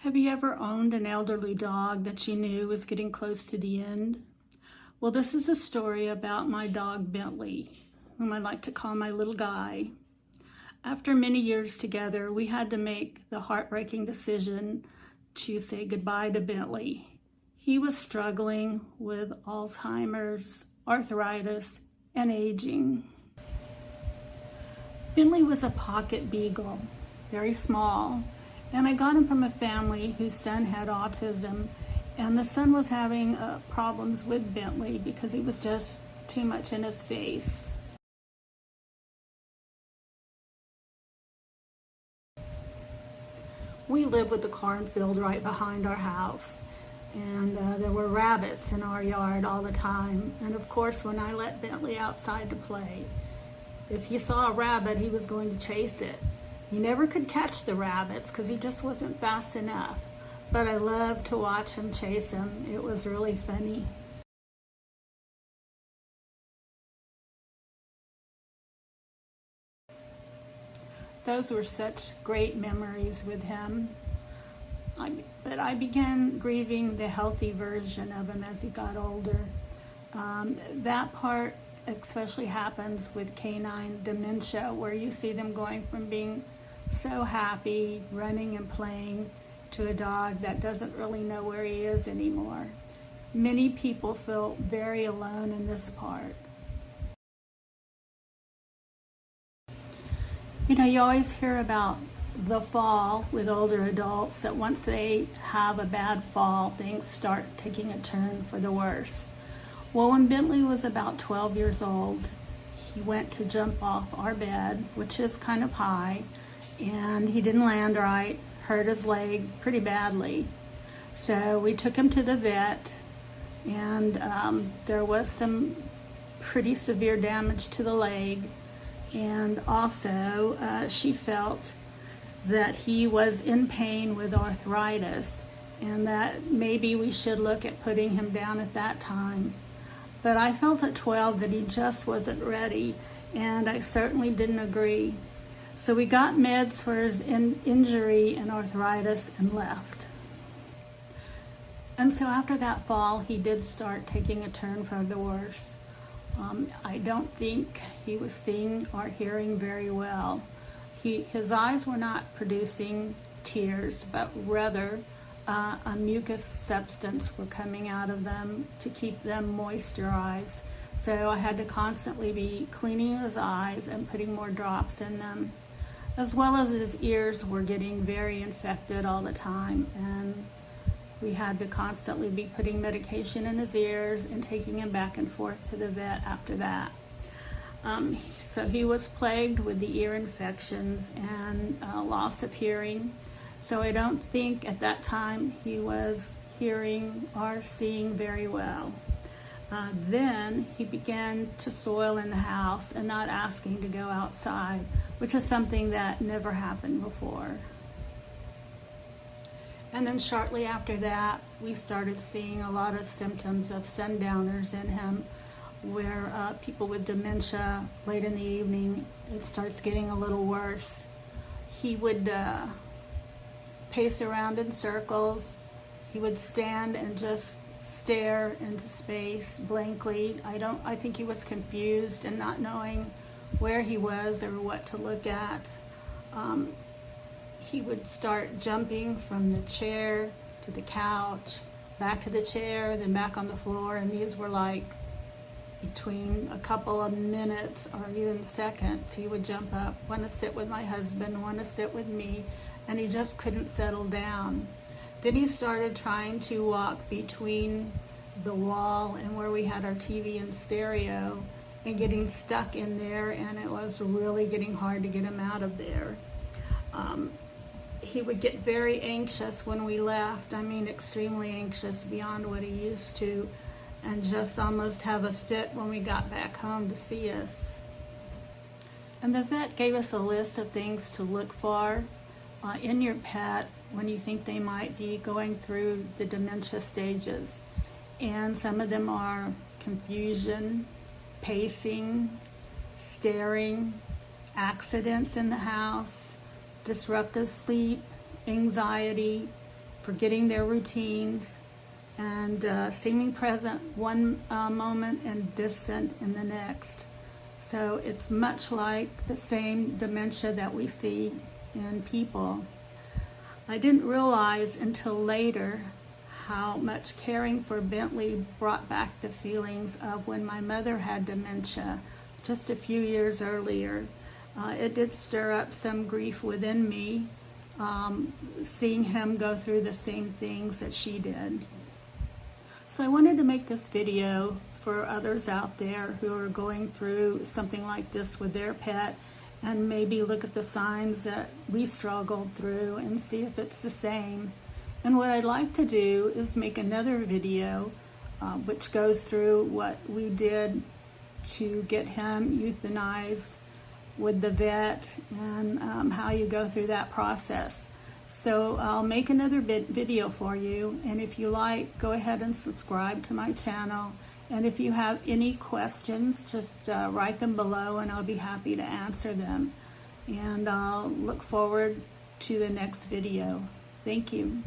Have you ever owned an elderly dog that you knew was getting close to the end? Well, this is a story about my dog Bentley, whom I like to call my little guy. After many years together, we had to make the heartbreaking decision to say goodbye to Bentley. He was struggling with Alzheimer's, arthritis, and aging. Bentley was a pocket beagle, very small, and I got him from a family whose son had autism, and the son was having problems with Bentley because he was just too much in his face. We lived with the cornfield right behind our house, and there were rabbits in our yard all the time. And of course, when I let Bentley outside to play, if he saw a rabbit, he was going to chase it. He never could catch the rabbits because he just wasn't fast enough, but I loved to watch him chase them. It was really funny. Those were such great memories with him. But I began grieving the healthy version of him as he got older. That part especially happens with canine dementia, where you see them going from being so happy, running and playing, to a dog that doesn't really know where he is anymore. Many people feel very alone in this part. You know, you always hear about the fall with older adults, that once they have a bad fall, things start taking a turn for the worse. Well, when Bentley was about 12 years old, he went to jump off our bed, which is kind of high, and he didn't land right, hurt his leg pretty badly. So we took him to the vet, and there was some pretty severe damage to the leg. And also, she felt that he was in pain with arthritis, and that maybe we should look at putting him down at that time. But I felt at 12 that he just wasn't ready, and I certainly didn't agree. So we got meds for his injury and arthritis and left. And so after that fall, he did start taking a turn for the worse. I don't think he was seeing or hearing very well. His eyes were not producing tears, but rather a mucus substance were coming out of them to keep them moisturized. So I had to constantly be cleaning his eyes and putting more drops in them, as well as his ears were getting very infected all the time. And we had to constantly be putting medication in his ears and taking him back and forth to the vet after that. So he was plagued with the ear infections and loss of hearing. So I don't think at that time he was hearing or seeing very well. Then he began to soil in the house and not asking to go outside, which is something that never happened before. And then shortly after that, we started seeing a lot of symptoms of sundowners in him, where people with dementia, late in the evening, it starts getting a little worse. He would pace around in circles. He would stand and just stare into space blankly. I think he was confused and not knowing where he was or what to look at. He would start jumping from the chair to the couch, back to the chair, then back on the floor, and these were like between a couple of minutes or even seconds. He would jump up, want to sit with my husband, want to sit with me, and he just couldn't settle down. Then he started trying to walk between the wall and where we had our TV and stereo, and getting stuck in there, and it was really getting hard to get him out of there. He would get very anxious when we left. I mean, extremely anxious beyond what he used to, and just almost have a fit when we got back home to see us. And the vet gave us a list of things to look for in your pet when you think they might be going through the dementia stages. And some of them are confusion, pacing, staring, accidents in the house, disruptive sleep, anxiety, forgetting their routines, and seeming present one moment and distant in the next. So it's much like the same dementia that we see in people. I didn't realize until later how much caring for Bentley brought back the feelings of when my mother had dementia just a few years earlier. It did stir up some grief within me, seeing him go through the same things that she did. So I wanted to make this video for others out there who are going through something like this with their pet, and maybe look at the signs that we struggled through and see if it's the same. And what I'd like to do is make another video which goes through what we did to get him euthanized with the vet, and how you go through that process. So I'll make another video for you, and if you like, go ahead and subscribe to my channel. And if you have any questions, just write them below and I'll be happy to answer them. And I'll look forward to the next video. Thank you.